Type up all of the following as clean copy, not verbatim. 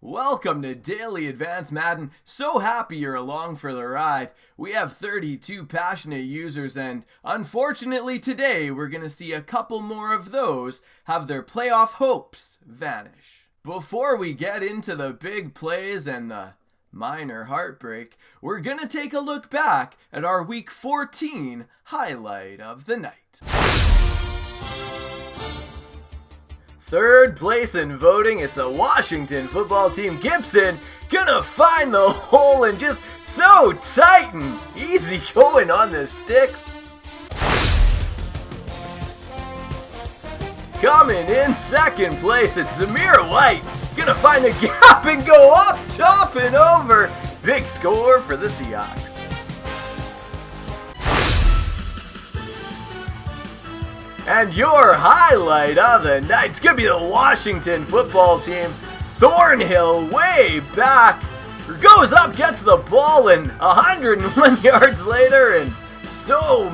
Welcome to Daily Advanced Madden. So happy you're along for the ride. We have 32 passionate users and unfortunately today we're going to see a couple more of those have their playoff hopes vanish. Before we get into the big plays and the minor heartbreak, we're going to take a look back at our Week 14 highlight of the night. Third place in voting is the Washington football team. Gibson gonna find the hole and just so tight and easy going on the sticks. Coming in second place, it's Zamir White. Gonna find the gap and go up top and over. Big score for the Seahawks. And your highlight of the night's going to be the Washington football team. Thornhill way back. Goes up, gets the ball, and 101 yards later, and so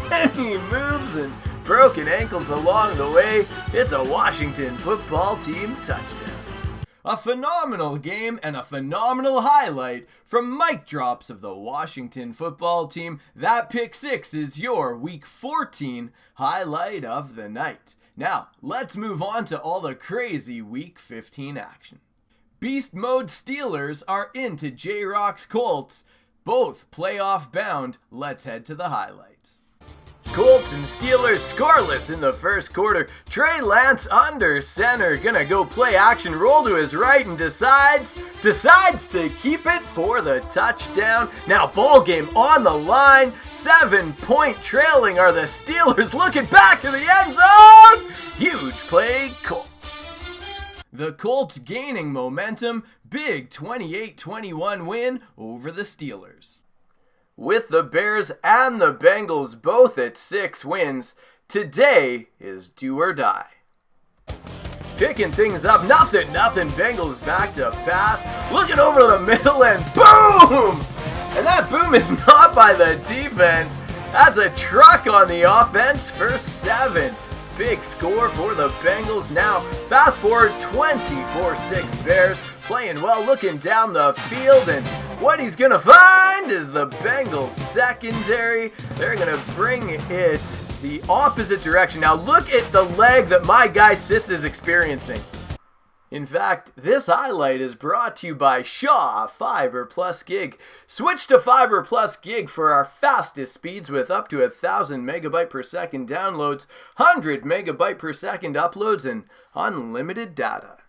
many moves and broken ankles along the way. It's a Washington football team touchdown. A phenomenal game and a phenomenal highlight from MikeDrops of the Washington football team. That pick six is your Week 14 highlight of the night. Now, let's move on to all the crazy Week 15 action. Beast Mode Steelers are into J-Rock's Colts, both playoff bound. Let's head to the highlights. Colts and Steelers scoreless in the first quarter. Trey Lance under center, gonna go play action, roll to his right and decides to keep it for the touchdown. Now ball game on the line, 7-point trailing are the Steelers, looking back to the end zone. Huge play, Colts. The Colts gaining momentum, big 28-21 win over the Steelers. With the Bears and the Bengals both at 6 wins, today is do or die. Picking things up, nothing, Bengals back to pass, looking over the middle and boom! And that boom is not by the defense, that's a truck on the offense for 7. Big score for the Bengals. Now fast forward 24-6 Bears, playing well, looking down the field, and what he's gonna find is the Bengals secondary. They're gonna bring it the opposite direction. Now look at the leg that my guy Sith is experiencing. In fact, this highlight is brought to you by Shaw Fiber Plus Gig. Switch to Fiber Plus Gig for our fastest speeds with up to 1,000 megabyte per second downloads, 100 megabyte per second uploads, and unlimited data.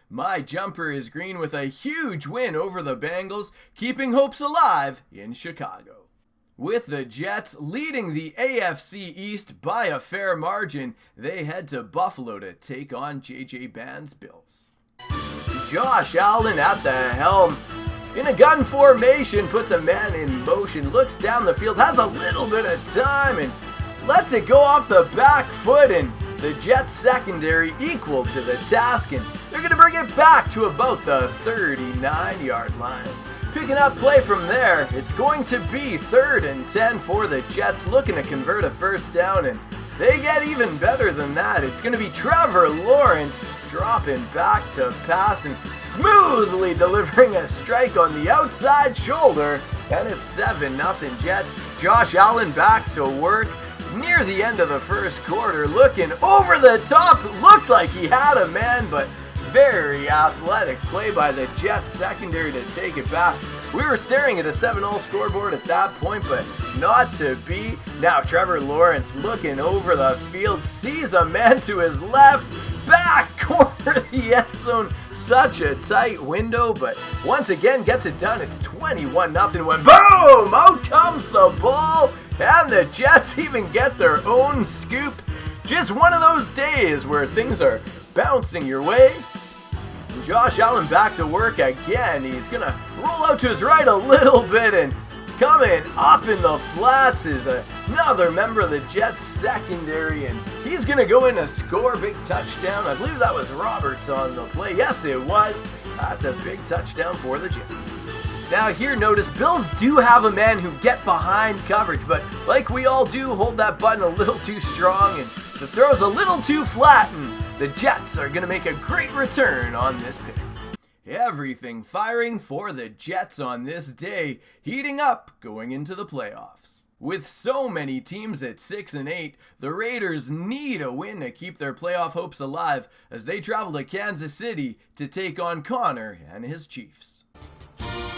My jumper is green with a huge win over the Bengals, keeping hopes alive in Chicago. With the Jets leading the AFC East by a fair margin, they head to Buffalo to take on J.J. Band's Bills. Josh Allen at the helm. In a gun formation, puts a man in motion, looks down the field, has a little bit of time, and lets it go off the back foot, and the Jets secondary equal to the task, and they're going to bring it back to about the 39-yard line. Picking up play from there, it's going to be 3rd and 10 for the Jets, looking to convert a first down, and they get even better than that. It's going to be Trevor Lawrence dropping back to pass and smoothly delivering a strike on the outside shoulder, and it's 7-0 Jets. Josh Allen back to work near the end of the first quarter, looking over the top, looked like he had a man, but very athletic play by the Jets secondary to take it back. We were staring at a 7-0 scoreboard at that point, but not to be. Now Trevor Lawrence looking over the field, sees a man to his left, back corner of the end zone. Such a tight window, but once again gets it done. It's 21-0 when boom! Out comes the ball, and the Jets even get their own scoop. Just one of those days where things are bouncing your way. Josh Allen back to work again. He's going to roll out to his right a little bit, and coming up in the flats is another member of the Jets secondary, and he's going to go in to score. Big touchdown. I believe that was Roberts on the play. Yes, it was. That's a big touchdown for the Jets. Now here, notice Bills do have a man who get behind coverage, but like we all do, hold that button a little too strong, and the throw's a little too flat, and the Jets are going to make a great return on this pick. Everything firing for the Jets on this day, heating up going into the playoffs. With so many teams at 6-8, the Raiders need a win to keep their playoff hopes alive as they travel to Kansas City to take on Connor and his Chiefs.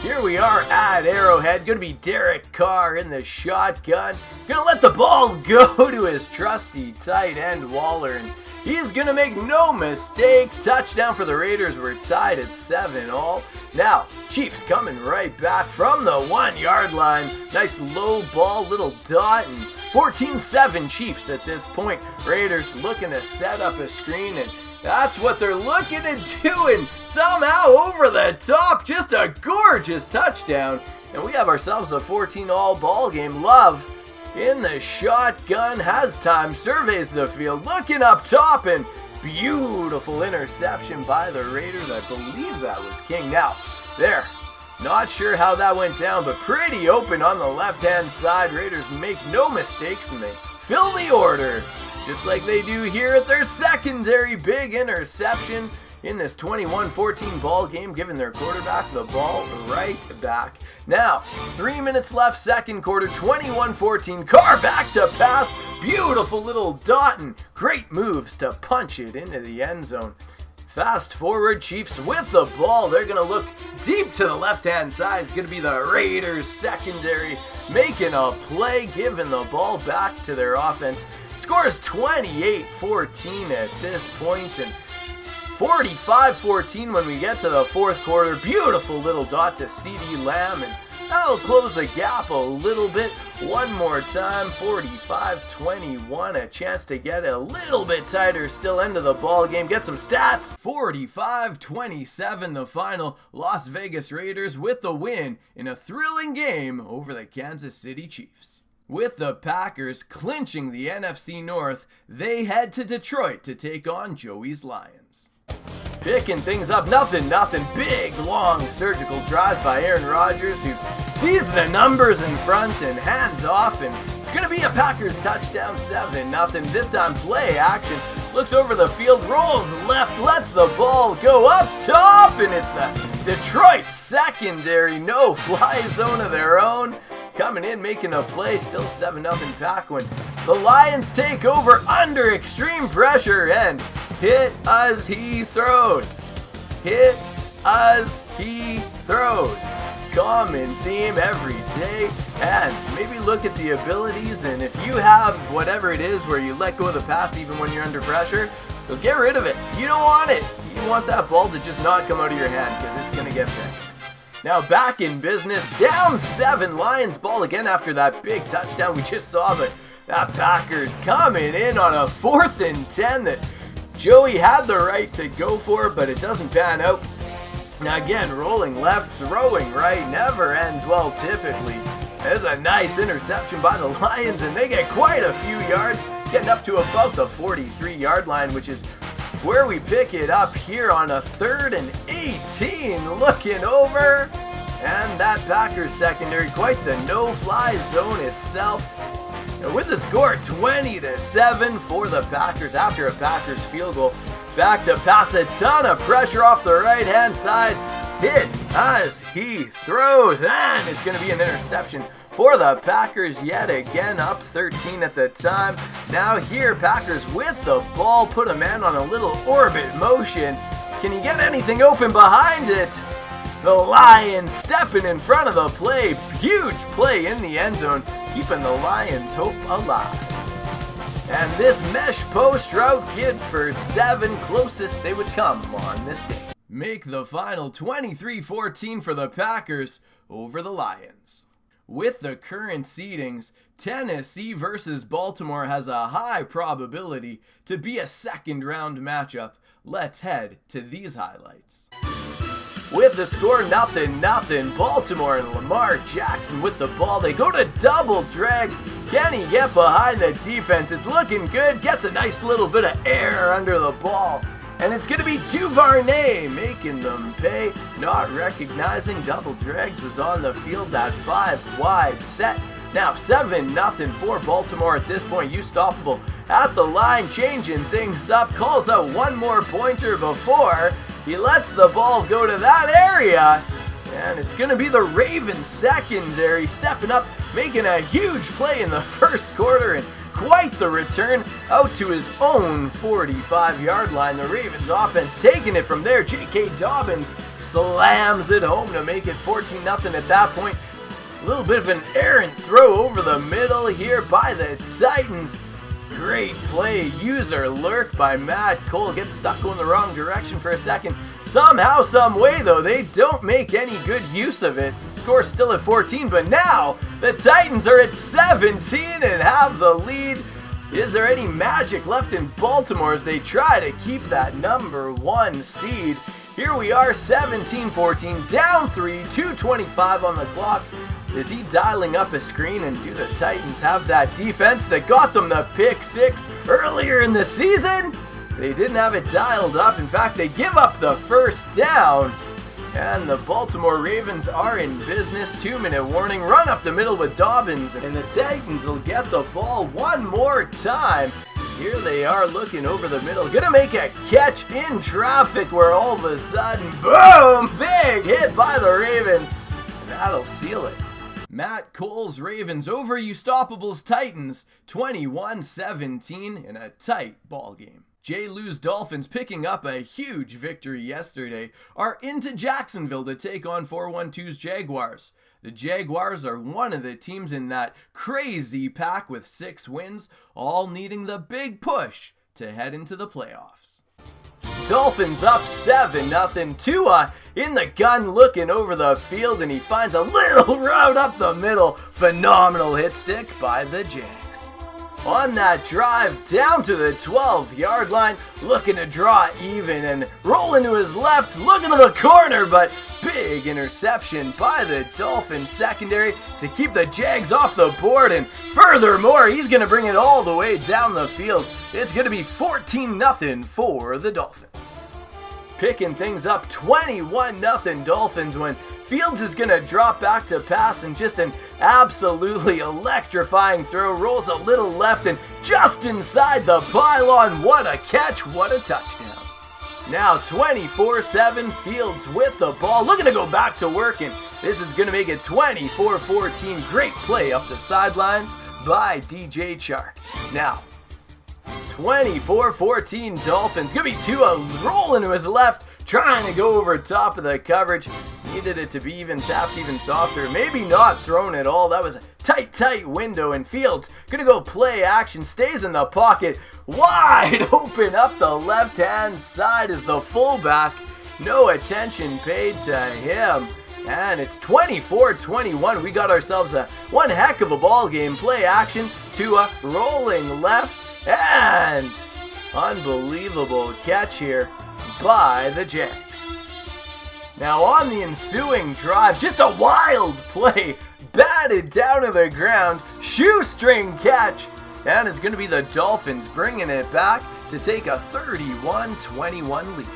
Here we are at Arrowhead, going to be Derek Carr in the shotgun, going to let the ball go to his trusty tight end Waller, and he's going to make no mistake. Touchdown for the Raiders. We're tied at 7-all. Now, Chiefs coming right back from the 1 yard line. Nice low ball, little dot, and 14-7 Chiefs at this point. Raiders looking to set up a screen, and that's what they're looking to do, and somehow over the top, just a gorgeous touchdown. And we have ourselves a 14-all ball game. Love in the shotgun, has time, surveys the field, looking up top, and beautiful interception by the Raiders. I believe that was King. Now, there, not sure how that went down, but pretty open on the left-hand side. Raiders make no mistakes, and they fill the order, just like they do here at their secondary. Big interception in this 21-14 ball game, giving their quarterback the ball right back. Now, 3 minutes left, second quarter, 21-14. Carr back to pass. Beautiful little dot and great moves to punch it into the end zone. Fast forward, Chiefs with the ball. They're going to look deep to the left-hand side. It's going to be the Raiders secondary making a play, giving the ball back to their offense. Scores 28-14 at this point, and 45-14 when we get to the fourth quarter. Beautiful little dot to CeeDee Lamb, and that'll close the gap a little bit. One more time, 45-21, a chance to get a little bit tighter still into the ball game. Get some stats. 45-27 the final. Las Vegas Raiders with the win in a thrilling game over the Kansas City Chiefs. With the Packers clinching the NFC North, they head to Detroit to take on Joey's Lions. Picking things up, nothing. Big, long, surgical drive by Aaron Rodgers, who sees the numbers in front and hands off, and it's going to be a Packers touchdown, 7-0. This time play action, looks over the field, rolls left, lets the ball go up top, and it's the Detroit secondary, no fly zone of their own. Coming in, making a play, still 7-0 Pack when the Lions take over under extreme pressure and hit as he throws. Hit as he throws. Common theme every day, and maybe look at the abilities, and if you have whatever it is where you let go of the pass even when you're under pressure, so get rid of it. You don't want it. You want that ball to just not come out of your hand because it's going to get picked. Now back in business, down 7, Lions ball again after that big touchdown. We just saw that Packers coming in on a 4th and 10 that Joey had the right to go for, but it doesn't pan out. Now again, rolling left, throwing right, never ends well typically. There's a nice interception by the Lions, and they get quite a few yards, getting up to about the 43-yard line, which is where we pick it up here on a 3rd and 18. Looking over, and that Packers secondary, quite the no-fly zone itself. And with the score 20-7 for the Packers after a Packers field goal. Back to pass, a ton of pressure off the right-hand side. Hit as he throws, and it's going to be an interception for the Packers yet again, up 13 at the time. Now here, Packers with the ball, put a man on a little orbit motion. Can he get anything open behind it? The Lions stepping in front of the play. Huge play in the end zone, keeping the Lions' hope alive. And this mesh post route good for 7, closest they would come on this day. Make the final 23-14 for the Packers over the Lions. With the current seedings, Tennessee versus Baltimore has a high probability to be a second-round matchup. Let's head to these highlights. With the score 0-0, Baltimore and Lamar Jackson with the ball. They go to double drags. Can he get behind the defense? It's looking good. Gets a nice little bit of air under the ball. And it's going to be Duvernay making them pay. Not recognizing double drags was on the field. That 5-wide set. Now 7-0 for Baltimore at this point. Unstoppable at the line, changing things up. Calls out one more pointer before He lets the ball go to that area. And it's going to be the Ravens secondary stepping up, making a huge play in the first quarter, and quite the return out to his own 45-yard line. The Ravens offense taking it from there. J.K. Dobbins slams it home to make it 14-0 at that point. A little bit of an errant throw over the middle here by the Titans. Great play. User lurk by Matt Cole. Gets stuck going the wrong direction for a second. Somehow, some way, though, they don't make any good use of it. The score's still at 14, but now the Titans are at 17 and have the lead. Is there any magic left in Baltimore as they try to keep that #1 seed? Here we are, 17-14, down 3, 2:25 on the clock. Is he dialing up a screen, and do the Titans have that defense that got them the pick 6 earlier in the season? They didn't have it dialed up. In fact, they give up the first down. And the Baltimore Ravens are in business. 2-minute warning. Run up the middle with Dobbins. And the Titans will get the ball one more time. Here they are looking over the middle. Gonna make a catch in traffic where all of a sudden, boom! Big hit by the Ravens. And that'll seal it. Matt Cole's Ravens over Ustopable's Titans. 21-17 in a tight ball game. Jay Lou's Dolphins, picking up a huge victory yesterday, are into Jacksonville to take on 4-1-2's Jaguars. The Jaguars are one of the teams in that crazy pack with 6 wins, all needing the big push to head into the playoffs. Dolphins up 7-0. Tua in the gun looking over the field, and he finds a little route up the middle. Phenomenal hit stick by the Jags. On that drive down to the 12-yard line, looking to draw even and rolling to his left, looking to the corner, but big interception by the Dolphins secondary to keep the Jags off the board, and furthermore, he's going to bring it all the way down the field. It's going to be 14-0 for the Dolphins. Picking things up 21-0 Dolphins when Fields is going to drop back to pass, and just an absolutely electrifying throw. Rolls a little left and just inside the pylon. What a catch, what a touchdown. Now 24-7 Fields with the ball, looking to go back to work, and this is going to make it 24-14. Great play up the sidelines by DJ Chark. Now 24-14 Dolphins. Gonna be Tua rolling to his left, trying to go over top of the coverage. Needed it to be even tapped even softer. Maybe not thrown at all. That was a tight window, and Fields gonna go play action. Stays in the pocket. Wide open up the left-hand side is the fullback. No attention paid to him. And it's 24-21. We got ourselves one heck of a ball game. Play action. Tua rolling left. And unbelievable catch here by the Jags. Now on the ensuing drive, just a wild play, batted down to the ground, shoestring catch, and it's going to be the Dolphins bringing it back to take a 31-21 lead.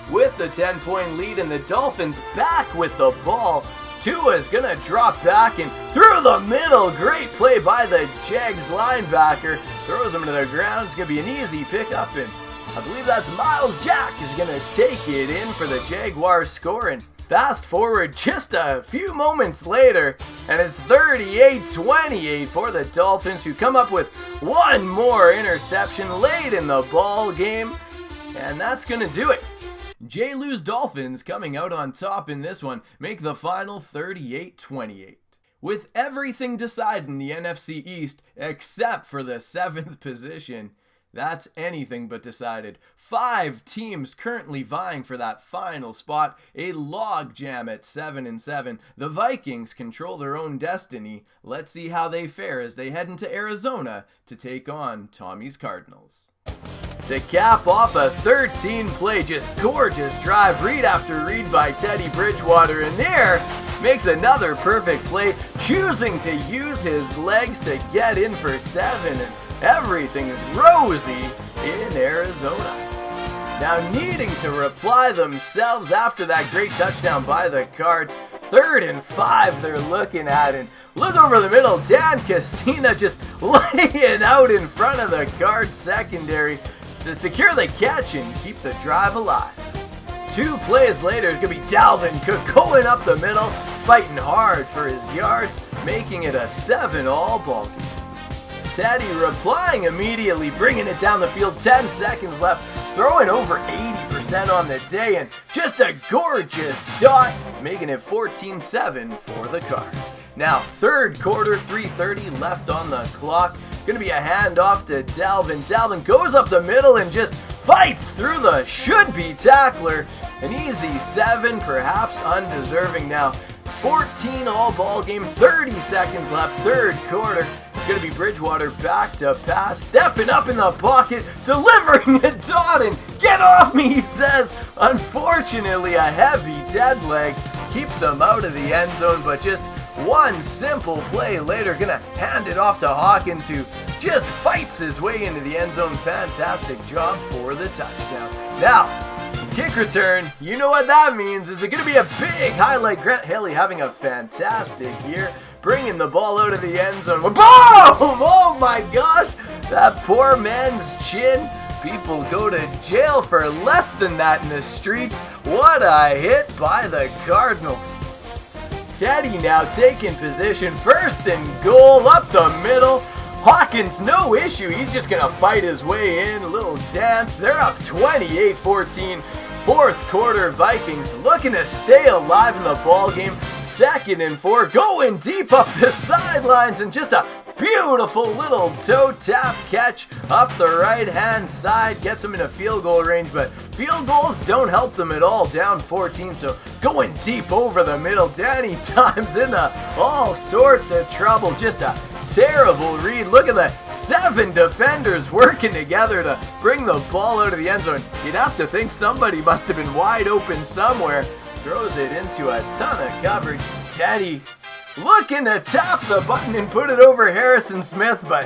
With the 10-point lead and the Dolphins back with the ball, Tua's gonna drop back and through the middle. Great play by the Jags linebacker. Throws him to the ground. It's gonna be an easy pickup, and I believe that's Miles Jack is gonna take it in for the Jaguars score. And fast forward just a few moments later, and it's 38-28 for the Dolphins, who come up with one more interception late in the ball game, and that's gonna do it. Jay Lou's Dolphins coming out on top in this one, make the final 38-28. With everything decided in the NFC East except for the 7th position, that's anything but decided. 5 teams currently vying for that final spot, a logjam at 7-7. The Vikings control their own destiny. Let's see how they fare as they head into Arizona to take on Tommy's Cardinals. To cap off a 13-play, just gorgeous drive, read after read by Teddy Bridgewater, and there makes another perfect play, choosing to use his legs to get in for 7, and everything is rosy in Arizona. Now needing to reply themselves after that great touchdown by the Cards, 3rd and 5 they're looking at, and look over the middle, Dan Cassina just laying out in front of the Cards secondary to secure the catch and keep the drive alive. 2 plays later, it's going to be Dalvin Cook going up the middle, fighting hard for his yards, making it a 7-all ball game. Teddy replying immediately, bringing it down the field, 10 seconds left, throwing over 80% on the day, and just a gorgeous dot, making it 14-7 for the Cards. Now, third quarter, 3:30 left on the clock. Going to be a handoff to Dalvin. Dalvin goes up the middle and just fights through the should-be tackler. An easy 7, perhaps undeserving now. 14 all ball game, 30 seconds left, third quarter. It's going to be Bridgewater back to pass, stepping up in the pocket, delivering a dot, and get off me, he says. Unfortunately, a heavy dead leg keeps him out of the end zone, but just one simple play later, going to hand it off to Hawkins, who just fights his way into the end zone. Fantastic job for the touchdown. Now, kick return, you know what that means. Is it going to be a big highlight? Grant Haley having a fantastic year, bringing the ball out of the end zone. Boom! Oh my gosh, that poor man's chin. People go to jail for less than that in the streets. What a hit by the Cardinals. Teddy now taking position, first and goal up the middle. Hawkins, no issue. He's just going to fight his way in. A little dance. They're up 28-14. Fourth quarter, Vikings looking to stay alive in the ball game. 2nd and 4, going deep up the sidelines, and just a beautiful little toe tap catch up the right-hand side. Gets them in a field goal range, but field goals don't help them at all. Down 14, so going deep over the middle. Danny Dimes into all sorts of trouble. Just a terrible read. Look at the 7 defenders working together to bring the ball out of the end zone. You'd have to think somebody must have been wide open somewhere. Throws it into a ton of coverage. Teddy looking to tap the button and put it over Harrison Smith, but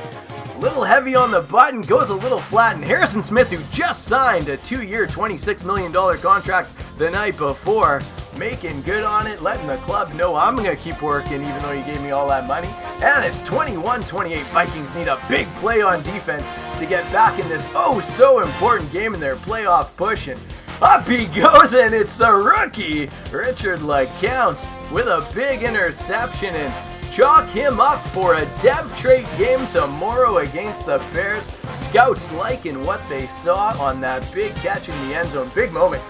a little heavy on the button, goes a little flat, and Harrison Smith, who just signed a 2-year, $26 million contract the night before, making good on it, letting the club know, I'm going to keep working even though you gave me all that money. And it's 21-28. Vikings need a big play on defense to get back in this so important game in their playoff push. And up he goes, and it's the rookie, Richard LeCount, with a big interception, and chalk him up for a dev trait game tomorrow against the Bears. Scouts liking what they saw on that big catch in the end zone. Big moment.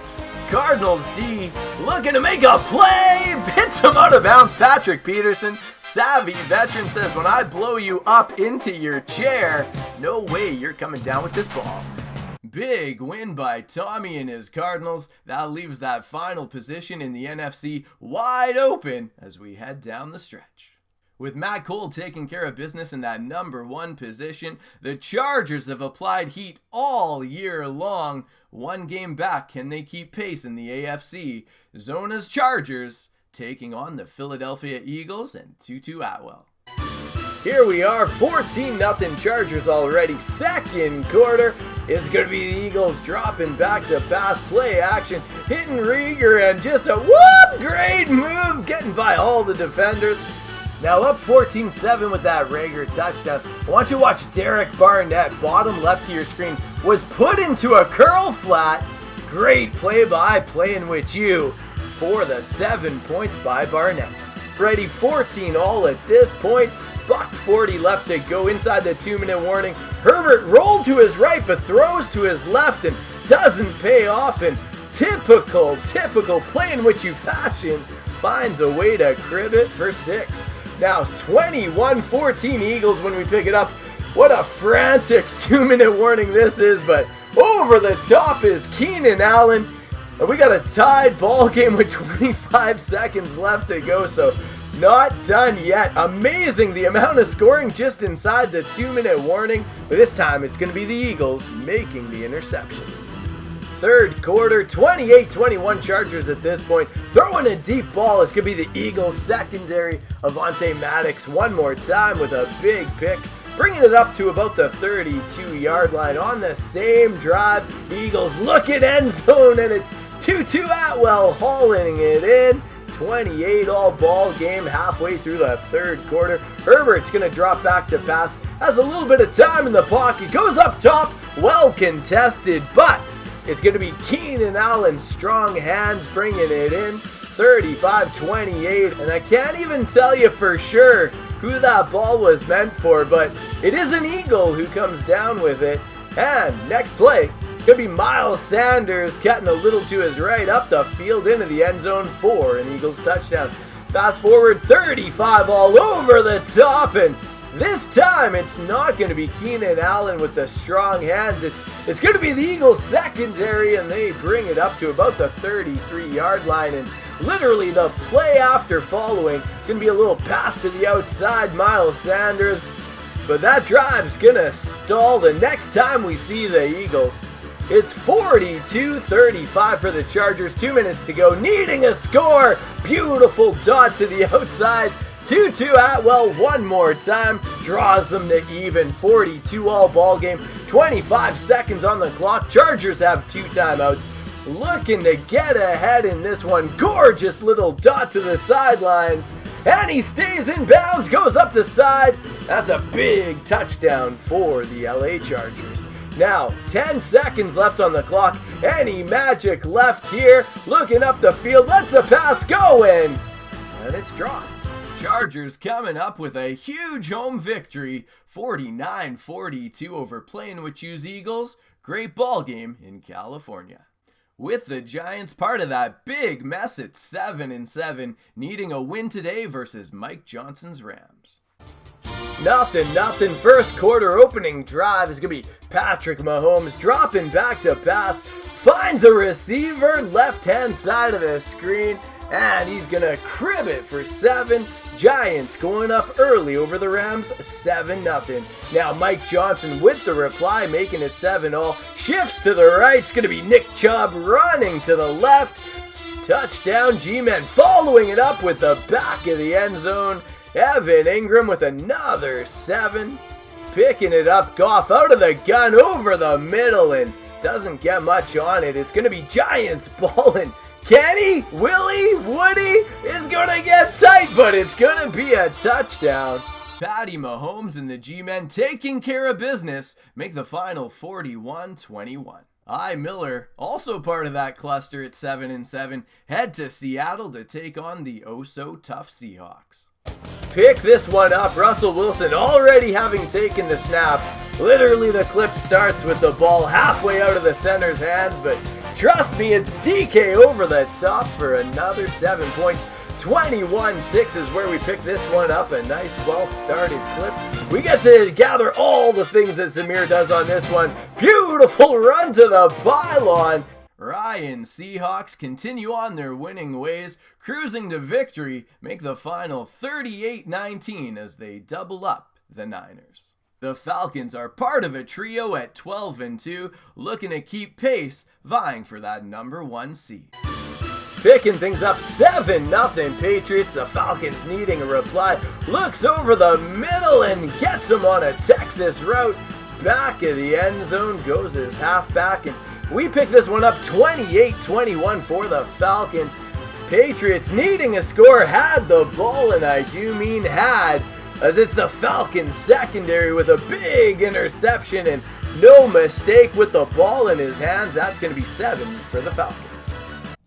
Cardinals D looking to make a play, hits him out of bounds. Patrick Peterson, savvy veteran, says, when I blow you up into your chair, no way you're coming down with this ball. Big win by Tommy and his Cardinals. That leaves that final position in the NFC wide open as we head down the stretch. With Matt Cole taking care of business in that number 1 position, the Chargers have applied heat all year long. 1 game back, can they keep pace in the AFC? Zona's Chargers taking on the Philadelphia Eagles and Tutu Atwell. Here we are, 14-0 Chargers already. Second quarter is going to be the Eagles dropping back to pass play action, hitting Rieger, and just a great move, getting by all the defenders. Now up 14-7 with that Rieger touchdown. I want you to watch Derek Barnett, bottom left of your screen, was put into a curl flat. Great play-by-play in which you for the 7 points by Barnett. Ready 14 all at this point. Buck 40 left to go inside the 2-minute warning. Herbert rolled to his right but throws to his left and doesn't pay off. And typical play in which you fashion finds a way to crib it for 6. Now 21-14 Eagles when we pick it up. What a frantic 2-minute warning this is, but over the top is Keenan Allen. And we got a tied ball game with 25 seconds left to go, so not done yet. Amazing the amount of scoring just inside the 2-minute warning, but this time it's going to be the Eagles making the interception. Third quarter, 28-21 Chargers at this point. Throwing a deep ball is going to be the Eagles secondary. Avonte Maddox one more time with a big pick, bringing it up to about the 32-yard line on the same drive. Eagles look at end zone, and it's Tutu Atwell hauling it in. 28 all ball game halfway through the third quarter. Herbert's going to drop back to pass. Has a little bit of time in the pocket. Goes up top. Well contested, but It's going to be Keenan Allen's strong hands bringing it in, 35-28. And I can't even tell you for sure who that ball was meant for, but it is an Eagle who comes down with it. And next play, could be Miles Sanders cutting a little to his right up the field into the end zone for an Eagles touchdown. Fast forward 35 all over the top, and this time it's not going to be Keenan Allen with the strong hands. It's going to be the Eagles secondary, and they bring it up to about the 33-yard line. And literally the play after following going to be a little pass to the outside, Miles Sanders. But that drive's going to stall the next time we see the Eagles. It's 42-35 for the Chargers. 2 minutes to go, needing a score. Beautiful dot to the outside. Tutu Atwell one more time draws them to even. 42 all ball game. 25 seconds on the clock. Chargers have 2 timeouts. Looking to get ahead in this one. Gorgeous little dot to the sidelines. And he stays in bounds, goes up the side. That's a big touchdown for the LA Chargers. Now, 10 seconds left on the clock. Any magic left here? Looking up the field, lets a pass go in. And it's dropped. Chargers coming up with a huge home victory. 49-42 over Plain with Choose Eagles. Great ball game in California. With the Giants part of that big mess at 7-7, needing a win today versus Mike Johnson's Rams. Nothing. First quarter opening drive is going to be Patrick Mahomes dropping back to pass, finds a receiver left-hand side of the screen, and he's going to crib it for 7. Giants going up early over the Rams, 7-0. Now Mike Johnson with the reply, making it 7-all. Shifts to the right. It's going to be Nick Chubb running to the left. Touchdown G-Men, following it up with the back of the end zone. Evan Ingram with another 7. Picking it up, Goff out of the gun over the middle and doesn't get much on it. It's going to be Giants balling. Kenny, Willie, Woody is going to get tight, but it's going to be a touchdown. Patty Mahomes and the G-Men taking care of business make the final 41-21. Miller, also part of that cluster at 7-7, head to Seattle to take on the oh-so-tough Seahawks. Pick this one up, Russell Wilson already having taken the snap. Literally the clip starts with the ball halfway out of the center's hands, but trust me, it's DK over the top for another 7 points. 21-6 is where we pick this one up. A nice, well-started clip. We get to gather all the things that Samir does on this one. Beautiful run to the pylon. Ryan Seahawks continue on their winning ways, cruising to victory, make the final 38-19 as they double up the Niners. The Falcons are part of a trio at 12-2, looking to keep pace, vying for that number 1 seed. Picking things up 7-0 Patriots. The Falcons needing a reply. Looks over the middle and gets him on a Texas route. Back of the end zone goes his halfback, and we pick this one up 28-21 for the Falcons. Patriots needing a score, had the ball, and I do mean had, as it's the Falcons secondary with a big interception and no mistake with the ball in his hands. That's going to be 7 for the Falcons.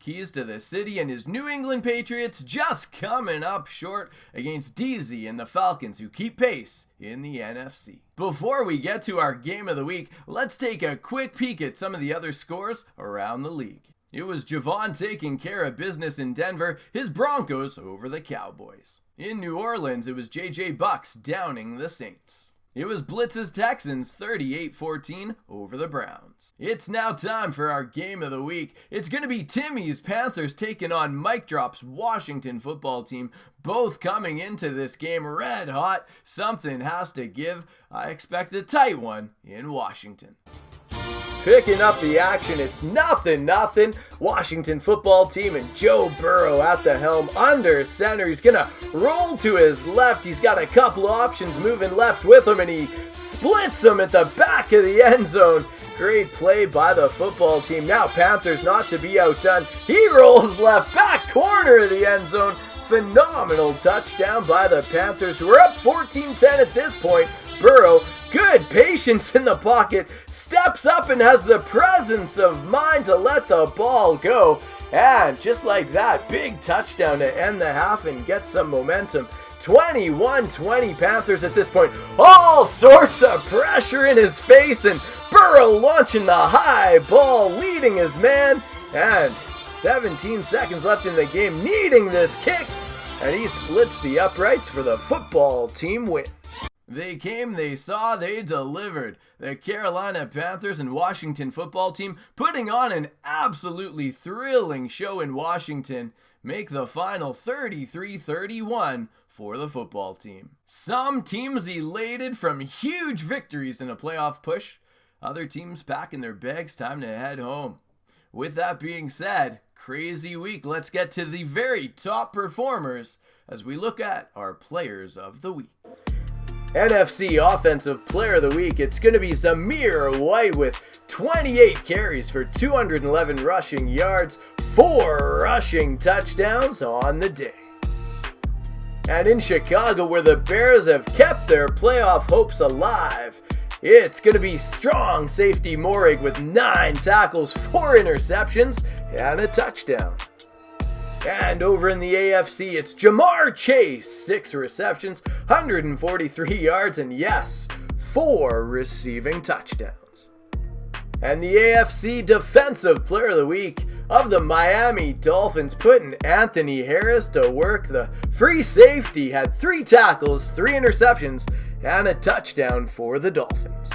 Keys to the City and his New England Patriots just coming up short against DZ and the Falcons, who keep pace in the NFC. Before we get to our game of the week, let's take a quick peek at some of the other scores around the league. It was Javon taking care of business in Denver, his Broncos over the Cowboys. In New Orleans, it was JJ Bucks downing the Saints. It was Blitz's Texans 38-14 over the Browns. It's now time for our game of the week. It's going to be Timmy's Panthers taking on MikeDrops' Washington football team. Both coming into this game red hot. Something has to give. I expect a tight one in Washington. Picking up the action, it's 0-0. Washington football team and Joe Burrow at the helm under center. He's going to roll to his left. He's got a couple of options moving left with him, and he splits him at the back of the end zone. Great play by the football team. Now Panthers not to be outdone. He rolls left, back corner of the end zone. Phenomenal touchdown by the Panthers, who are up 14-10 at this point. Burrow good patience in the pocket, steps up and has the presence of mind to let the ball go. And just like that, big touchdown to end the half and get some momentum. 21-20 Panthers at this point. All sorts of pressure in his face, and Burrow launching the high ball, leading his man. And 17 seconds left in the game, needing this kick, and he splits the uprights for the football team win. They came, they saw, they delivered. The Carolina Panthers and Washington football team putting on an absolutely thrilling show in Washington, make the final 33-31 for the football team. Some teams elated from huge victories in a playoff push. Other teams packing their bags, time to head home. With that being said, crazy week. Let's get to the very top performers as we look at our players of the week. NFC Offensive Player of the Week, it's going to be Zamir White with 28 carries for 211 rushing yards, 4 rushing touchdowns on the day. And in Chicago, where the Bears have kept their playoff hopes alive, it's going to be strong safety Morig with 9 tackles, 4 interceptions, and a touchdown. And over in the AFC, it's Jamar Chase, 6 receptions, 143 yards, and yes, 4 receiving touchdowns. And the AFC Defensive Player of the Week of the Miami Dolphins, putting Anthony Harris to work. The free safety had 3 tackles, 3 interceptions, and a touchdown for the Dolphins.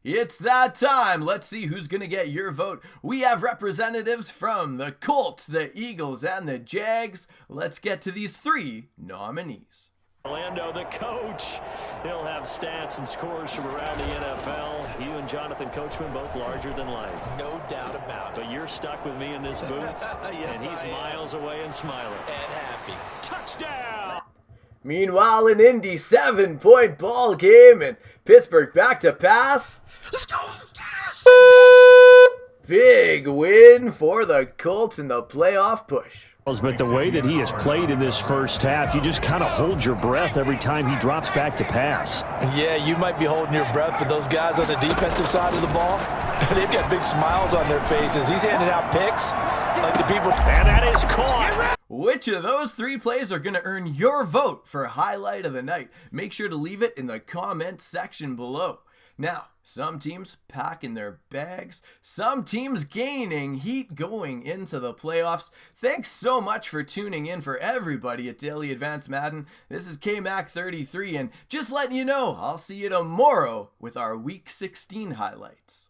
It's that time. Let's see who's going to get your vote. We have representatives from the Colts, the Eagles, and the Jags. Let's get to these 3 nominees. Orlando, the coach. He'll have stats and scores from around the NFL. You and Jonathan Coachman, both larger than life. No doubt about it. But you're stuck with me in this booth. Yes, and he's miles away and smiling. And happy. Touchdown! Meanwhile, in Indy, 7-point ball game, and Pittsburgh back to pass. Let's go! Big win for the Colts in the playoff push. But the way that he has played in this first half, you just kind of hold your breath every time he drops back to pass. Yeah, you might be holding your breath, but those guys on the defensive side of the ball, they've got big smiles on their faces. He's handing out picks like the people. And that is caught. Which of those 3 plays are going to earn your vote for highlight of the night? Make sure to leave it in the comments section below. Now, some teams packing their bags, some teams gaining heat going into the playoffs. Thanks so much for tuning in for everybody at Daily Advanced Madden. This is KMac33, and just letting you know, I'll see you tomorrow with our Week 16 highlights.